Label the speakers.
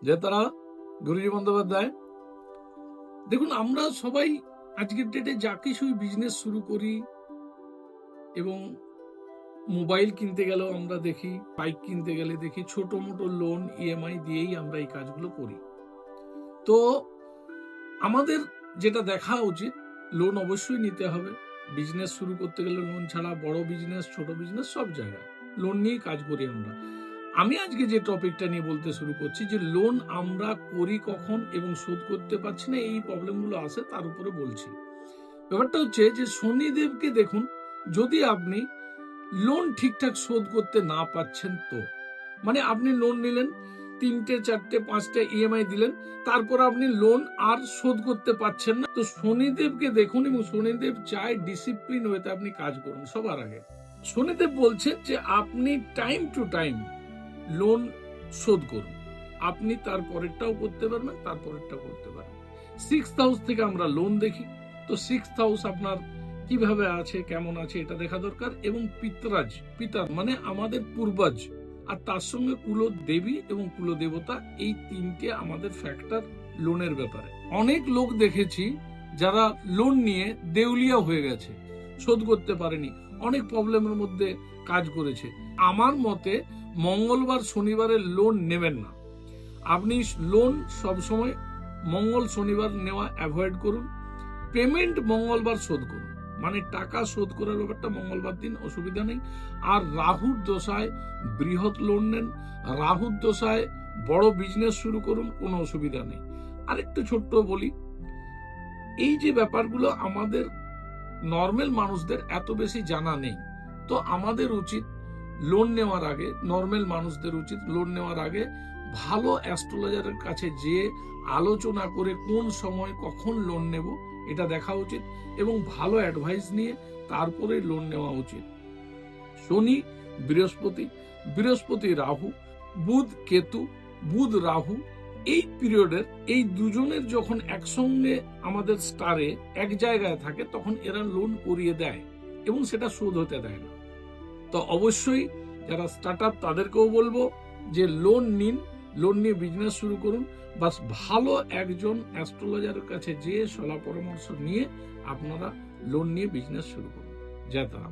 Speaker 1: যে তারা গুরুজি বন্দ্যোপাধ্যায়। দেখুন, আমরা সবাই আজকের ডেটে যা কিছুই বিজনেস শুরু করি, এবং মোবাইল কিনতে গেলেও আমরা দেখি, বাইক কিনতে গেলে দেখি, ছোট মোটো লোন ইএমআই দিয়েই আমরা এই কাজগুলো করি। তো আমাদের যেটা দেখা উচিত, লোন অবশ্যই নিতে হবে। বিজনেস শুরু করতে গেলে লোন ছাড়া, বড় বিজনেস ছোট বিজনেস সব জায়গায় লোন নিয়েই কাজ করি আমরা। আমি আজকে যে টপিকটা নিয়ে বলতে শুরু করছি, যে লোন আমরা করি কখন এবং শোধ করতে পারছি না, এই প্রবলেমগুলো আসে, তার উপরে বলছি। ব্যাপারটা হচ্ছে যে শনিদেবকে দেখুন, যদি আপনি লোন ঠিকঠাক শোধ করতে না পাচ্ছেন, তো মানে আপনি লোন নিলেন, 3টে 4টে 5টে ইএমআই দিলেন, তারপর আপনি লোন আর শোধ করতে পারছেন না, তো শনিদেবকে দেখুন। এবং শনিদেব চায় ডিসিপ্লিন ওয়েতে আপনি কাজ করুন। সবার আগে শনিদেব বলছেন যে আপনি টাইম টু টাইম লোন শোধ করুন। আপনি তার পরেরটাও করতে পারবেন, তার পরেরটাও করতে পারবেন। 6th হাউস থেকে আমরা লোন দেখি, তো 6th হাউস আপনার কিভাবে আছে, কেমন আছে, এটা দেখা দরকার। এবং পিতরাজ, পিতার মানে আমাদের পূর্বজ, আর তার সঙ্গে কুলদেবী এবং কুলদেবতা, এই 3টে আমাদের ফ্যাক্টর লোনের ব্যাপারে। অনেক লোক দেখেছি যারা লোন নিয়ে দেউলিয়া হয়ে গেছে, শোধ করতে পারেনি, অনেক প্রবলেমের মধ্যে কাজ করেছে। আমার মতে মঙ্গলবার শনিবারের লোন নেবেন না। আপনি লোন সবসময় মঙ্গল শনিবার নেওয়া অ্যাভয়েড করুন। পেমেন্ট মঙ্গলবার শোধ করুন, মানে টাকা শোধ করার ব্যাপারটা মঙ্গলবার দিন, অসুবিধা নেই। আর রাহুর দশায় বৃহৎ লোন নেন, রাহুর দশায় বড় বিজনেস শুরু করুন, কোনো অসুবিধা নেই। আরেকটু ছোট্ট বলি, এই যে ব্যাপারগুলো আমাদের নর্মাল মানুষদের এত বেশি জানা নেই। তো আমাদের উচিত লোন নেওয়ার আগে, নর্মাল মানুষদের উচিত লোন নেওয়ার আগে ভালো অ্যাস্ট্রোলজারের কাছে যেয়ে আলোচনা করে কোন সময় কখন লোন নেব এটা দেখা উচিত, এবং ভালো অ্যাডভাইস নিয়ে তারপরে লোন নেওয়া উচিত। শনি বৃহস্পতি, বৃহস্পতি রাহু, বুধ কেতু, বুধ রাহু, এই পিরিয়ডের এই দুজনের যখন একসঙ্গে আমাদের স্টারে এক জায়গায় থাকে, তখন এরা লোন করিয়ে দেয় এবং সেটা শোধ হতে দেয় না। তো অবশ্যই যারা স্টার্ট আপ, তাদেরকেও বলবো যে লোন নিন, লোন নিয়ে বিজনেস শুরু করুন। বাস ভালো একজন অ্যাস্ট্রোলজারের কাছে যেয়ে সলা পরামর্শ নিয়ে আপনারা লোন নিয়ে বিজনেস শুরু করুন। জয় তারা।